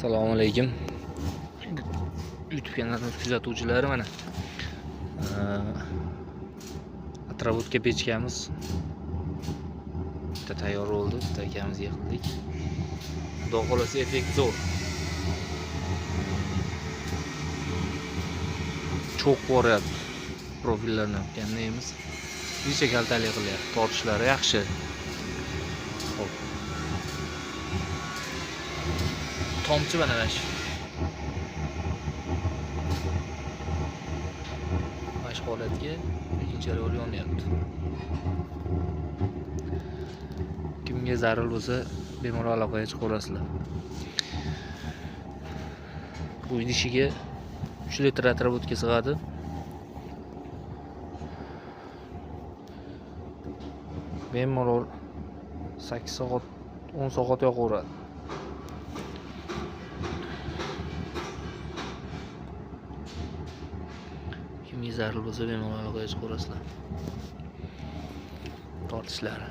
Assalomu alaykum. YouTube kanalimiz kuzatuvchilari, mana atrobutka pechkamiz bitta tayyor bo'ldi. Bitta akamizga qildik. Xudo xolasa effekt zo'r. Cho'q boryapti. Profillarni o'tganimiz. Necha kaltalik qilyapti. Tortishlari yaxshi. Xo'p. Tomchi mana shu. Mana holatga ikkinchalik olib yonyapti. Kimga zarur bo'lsa, bemalol aloqaga chiqa olasizlar. Bu idishiga 3 litr atrobutka sig'adi. Bemalol 8 soat, 10 soat yoqaveradi. Kimga zarur bo'lsa bemalol aloqaga chiqa olasizlar. Tortishlari